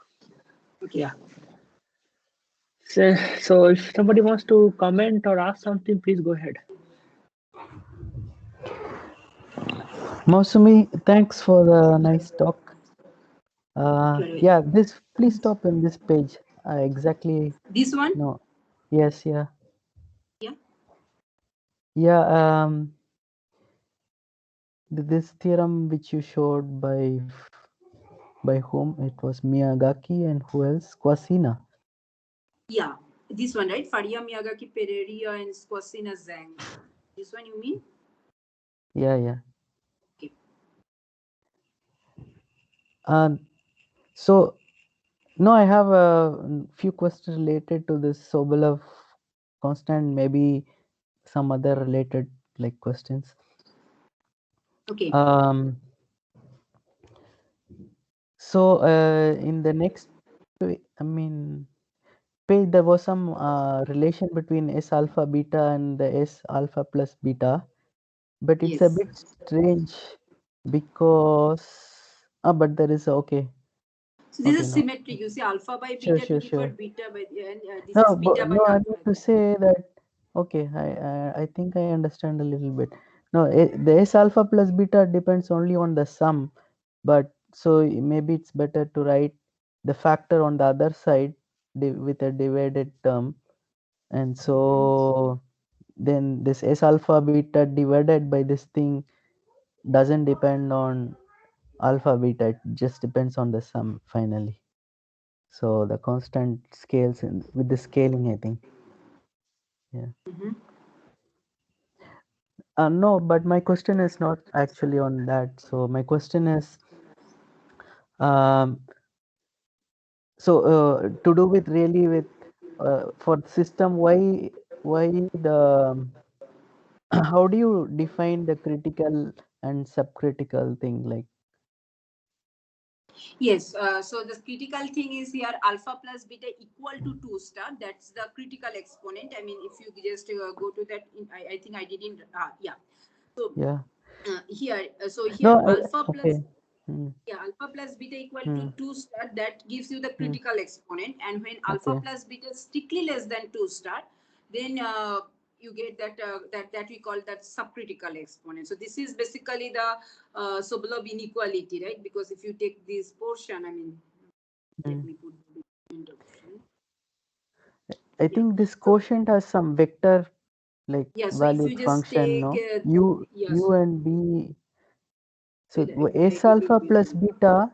Okay.
Yeah. So if somebody wants to comment or ask something, please go ahead.
Mosumi, thanks for the nice talk. Yeah, please stop in this page. Exactly.
This one?
No. Yes, yeah.
Yeah.
Yeah, this theorem which you showed by whom? It was Miyagaki and who else? Quasina.
Yeah, this one, right? Faria, Miyagaki, Pereira, and Quasina Zhang. This one you mean?
Yeah.
Okay.
So, no, I have a few questions related to this Sobolev constant, maybe some other related questions.
Okay.
So in the next, I mean, page there was some relation between S alpha beta and the S alpha plus beta, but it's a bit strange because but there is okay.
So this is symmetry. You see alpha by beta to the power beta by and this is beta by
alpha. I
alpha.
need to say that okay. I think I understand a little bit. No, the S alpha plus beta depends only on the sum, but so maybe it's better to write the factor on the other side with a divided term, and so then this S alpha beta divided by this thing doesn't depend on alpha beta, it just depends on the sum finally. So the constant scales with the scaling, I think. Yeah. No, but my question is not actually on that. So my question is to do with really with for system, why the how do you define the critical and subcritical thing like?
Yes, so the critical thing is here alpha plus beta equal to 2 star. That's the critical exponent. I mean, if you just go to that, I think I didn't, yeah. So
Yeah.
here, so here
No,
alpha plus
okay. Hmm.
alpha plus beta equal
Hmm.
to 2 star, that gives you the
Hmm.
critical exponent, and when alpha
Okay.
plus beta is strictly less than 2 star, then you get that we call that subcritical exponent. So this is basically the Sobolev inequality, right? Because if you take this portion, I mean, let
Hmm.
me put the end option.
I
Yeah.
think this
So
quotient has some vector like
yeah, so if you
valued
just
function,
take
no? U
yes,
U and B. So
I will
S
write it in
alpha
big.
plus beta,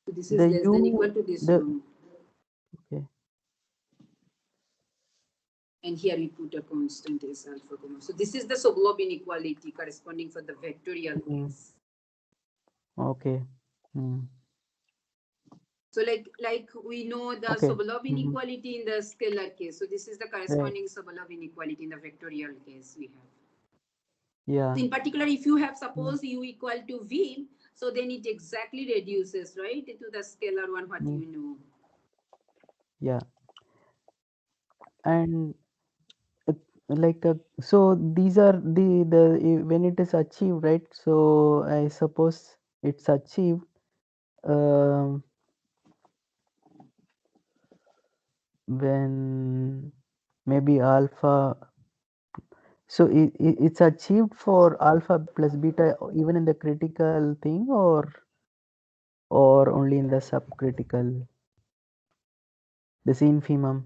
So this is
the
less than
U,
equal to this
the
one.
okay.
And here we put a constant as alpha comma. So this is the Sobolev inequality corresponding for the vectorial
Hmm.
case.
Okay. Hmm.
So like we know the
Okay.
Sobolev inequality in the scalar case. So this is the
Right.
corresponding Sobolev inequality in the vectorial case we have.
Yeah.
So in particular, if you have
Hmm.
suppose u equal to v, so then it exactly reduces, right, to the scalar one what
Hmm.
you know.
Yeah. And like so these are when it is achieved, right? So I suppose it's achieved um, when maybe alpha. So it's achieved for alpha plus beta even in the critical thing, or only in the subcritical, the infimum.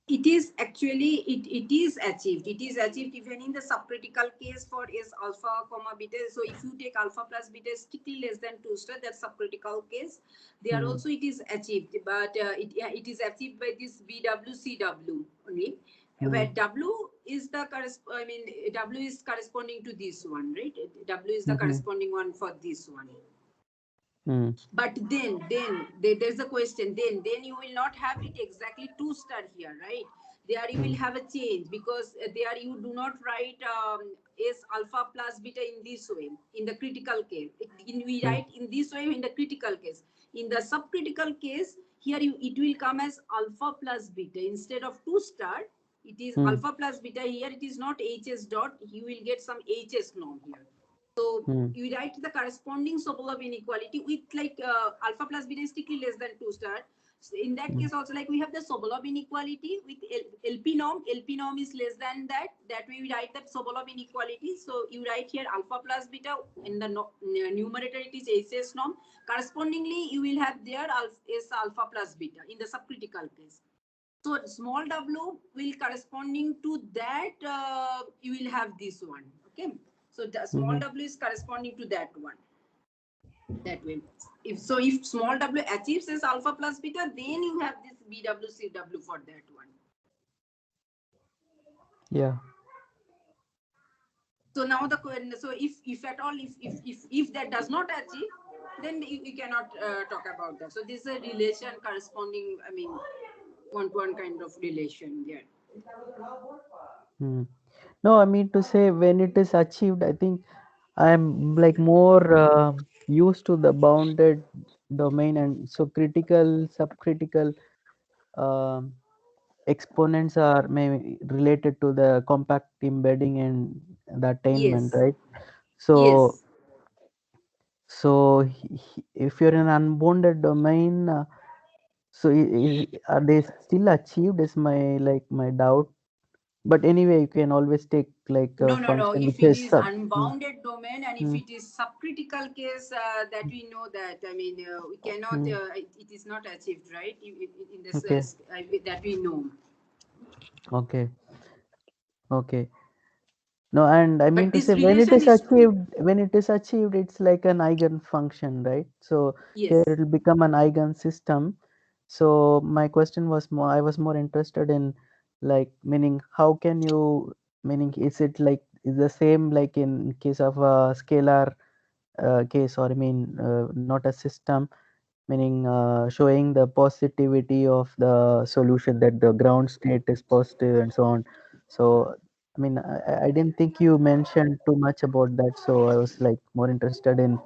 It is actually it is achieved. It is achieved even in the subcritical case for S alpha comma beta. So if you take alpha plus beta is strictly less than 2 star, that's subcritical case. There
Hmm.
also it is achieved, but it is achieved by this BWCW only, where
Hmm.
W is the I mean W is corresponding to this one, right? W is the
Hmm.
corresponding one for this one.
Hmm.
But then there's a question, then you will not have it exactly 2 star here, right? There you
Hmm.
will have a change, because there you do not write S alpha plus beta in this way in the critical case. We
Hmm.
write in this way in the critical case. In the subcritical case, here it will come as alpha plus beta instead of 2 star. It is
Hmm.
alpha plus beta here. It is not HS dot. You will get some HS norm here. So
Hmm.
you write the corresponding Sobolev inequality with like alpha plus beta is strictly less than 2 star. So in that
Hmm.
case also, like we have the Sobolev inequality with LP norm. LP norm is less than that. That way we write that Sobolev inequality. So you write here alpha plus beta. In the numerator it is SS norm. Correspondingly, you will have there S alpha plus beta in the subcritical case. So small w will corresponding to that, you will have this one. Okay. So the small
Hmm.
w is corresponding to that one. That way. If small w achieves as alpha plus beta, then you have this BWCW for that one.
Yeah.
So now so if at all if that does not achieve, then you cannot talk about that. So this is a relation corresponding, I mean, one-to-one kind of relation there.
Hmm. No, I mean to say when it is achieved, I think I'm like more used to the bounded domain, and so critical, subcritical um, exponents are maybe related to the compact embedding and the attainment,
Yes.
right? So,
Yes.
so if you're in an unbounded domain, so are they still achieved? Is my my doubt. But anyway, you can always take like a
No.
function
If
which
it
is
is
sub.
unbounded domain, and if
Hmm.
it is subcritical case, that we know that, I mean, we cannot,
Hmm.
it is not achieved, right? In this,
Okay.
that we know.
Okay. Okay. No, and I mean
But
to say
this relation is true.
when it is achieved, it's like an eigen function, right? So here
Yes.
it will become an eigen system. So my question was more, I was more interested in like meaning how can you, meaning is it like is the same like in case of a scalar case, or I mean not a system, meaning showing the positivity of the solution that the ground state is positive and so on. So I mean I didn't think you mentioned too much about that, so I was like more interested in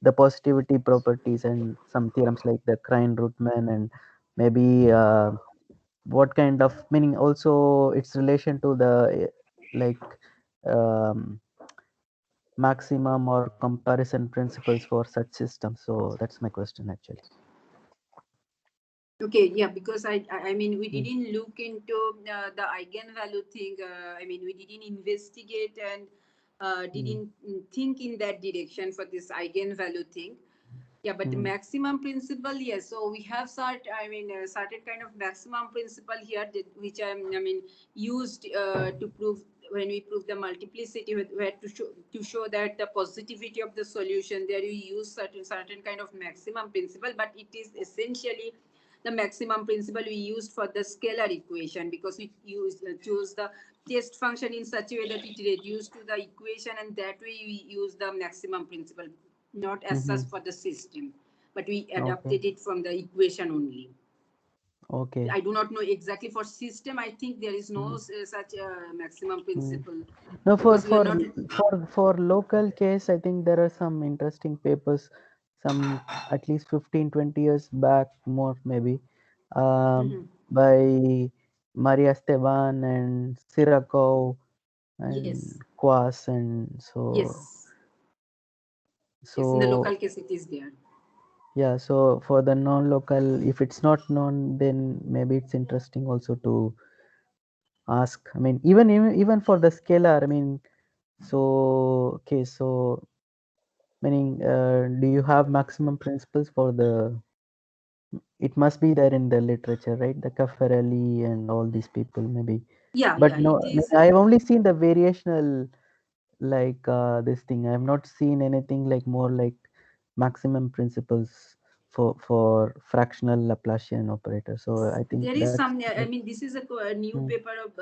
the positivity properties and some theorems like the Krein-Rootman, and maybe what kind of, meaning also its relation to the like um, maximum or comparison principles for such systems? So that's my question actually.
Okay, yeah, because I mean, we
Mm.
didn't look into the eigenvalue thing. I mean, we didn't investigate and didn't think in that direction for this eigenvalue thing. Yeah, but the maximum principle, yes. So we have certain kind of maximum principle here, which I mean, used to prove when we prove the multiplicity, where to show that the positivity of the solution. There you use certain kind of maximum principle, but it is essentially the maximum principle we used for the scalar equation, because we choose the test function in such a way that it reduced to the equation, and that way we use the maximum principle, not as such for the system, but we adapted it from the equation only.
Okay.
I do not know exactly for system. I think there is no such a maximum principle.
No,
Because we are not.
for local case, I think there are some interesting papers, some at least 15-20 years back, more maybe, by Maria Esteban and Siracov and
Yes.
Quas, and so
Yes. Yes, in the local case it is there.
yeah. So for the non-local, if it's not known, then maybe it's interesting also to ask. I mean, even for the scalar, I mean, so okay, so meaning, do you have maximum principles for the? It must be there in the literature, right? The Caffarelli and all these people, maybe.
Yeah,
But no,
it
I mean,
is.
I've only seen the variational, like this thing. I've not seen anything like more like maximum principles for fractional Laplacian operator. So I think
There is
that's
some. I mean, this is a new
Hmm.
paper of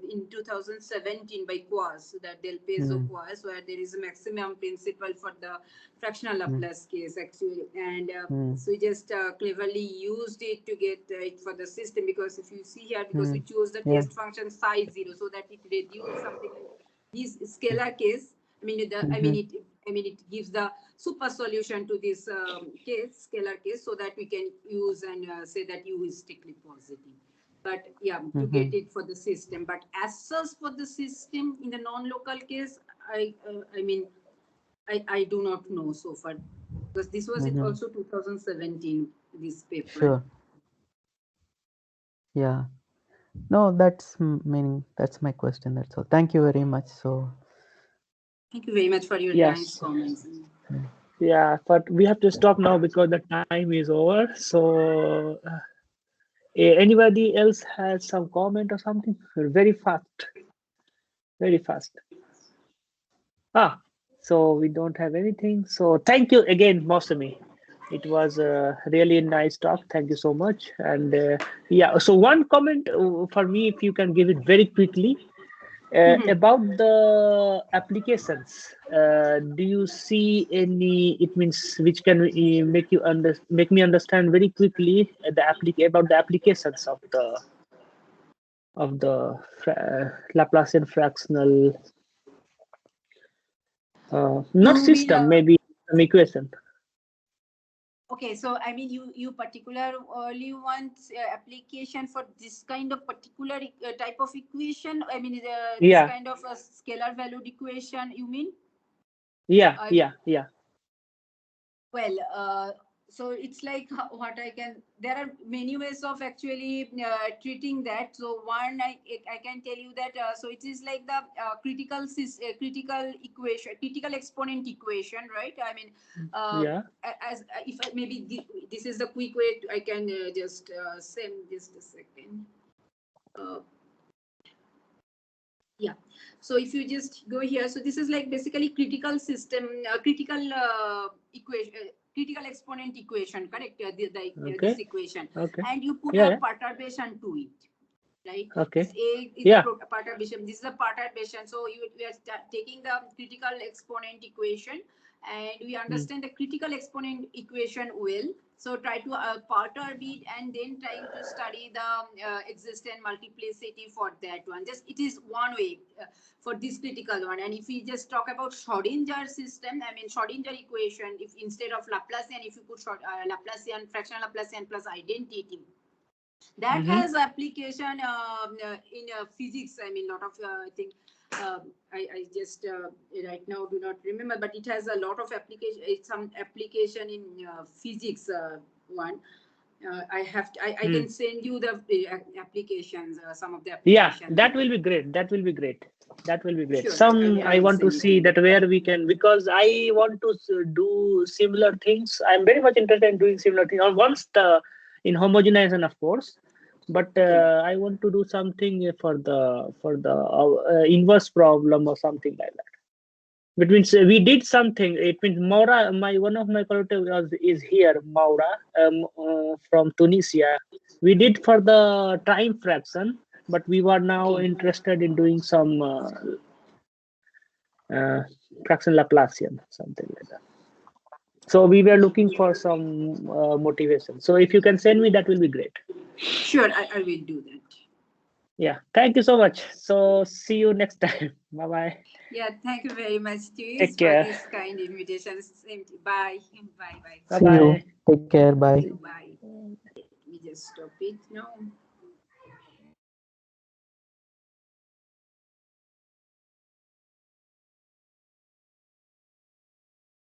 in 2017 by Quas, that Del Peso Quas, where there is a maximum principle for the fractional Laplace case actually, and so we just cleverly used it to get it for the system, because if you see here, because we chose the
Yeah.
test function psi 0, so that it reduces something like this scalar case. I mean, it gives the super solution to this scalar case, so that we can use and say that U is strictly positive. But yeah, to get it for the system. But as such for the system in the non-local case, I do not know so far, because this was it also 2017, this paper.
Sure. Yeah. No, that's meaning that's my question. That's all. Thank you very much. So
thank you very much for your
Yes.
nice comments.
Yeah, but we have to stop now because the time is over. So, anybody else has some comment or something? Very fast. Very fast. So we don't have anything. So thank you again, Mosami. It was a really nice talk. Thank you so much. And yeah, so one comment for me, if you can give it very quickly. About the applications, do you see any? It means which can make me understand very quickly about the applications of the Laplacian fractional, not system, maybe some equation.
Okay, so I mean, you particularly want application for this kind of particular type of equation. I mean, this kind of a scalar valued equation. You mean?
Yeah.
Well, so it's like what I can. There are many ways of actually treating that. So one, I can tell you that. So it is like the critical equation, critical exponent equation, right? I mean, as if maybe this is the quick way I can just send just a second. Yeah, so if you just go here, so this is like basically critical system, critical equation, critical exponent equation, correct? This equation, and you put a perturbation to it, right?
Okay.
This A is the perturbation. This is a perturbation. So we are taking the critical exponent equation, and we understand the critical exponent equation well. So try to perturb it, and then trying to study the existent multiplicity for that one. Just it is one way for this critical one. And if we just talk about Schrodinger system, I mean Schrodinger equation, if instead of Laplacian, if you put Laplacian, fractional Laplacian plus identity, That
Mhm.
has application in physics. I mean, lot of I think I just right now do not remember, but it has a lot of application. Some application in physics one. I can send you the applications, some of the
Yeah,
applications.
that will be great. That will be great. That will be great.
Sure,
Some
I
I
will
want to
send it
see
you.
that where we can, because I want to do similar things. I'm very much interested in doing similar things. Or once the in homogenization, of course, but I want to do something for the inverse problem or something like that. Which means we did something. It means Maura, one of my collaborators is here, Maura, from Tunisia. We did for the time fraction, but we were now
Okay.
interested in doing some fraction Laplacian, something like that. So we were looking for some motivation. So if you can send me, that will be great.
Sure, I will do that.
Yeah, thank you so much. So see you next time. Bye bye.
Yeah, thank you very much,
Take
Steve, for
care.
this kind invitation. Bye. Bye.
Bye
See you.
bye.
Take care. Bye.
Bye. Let me just stop it now.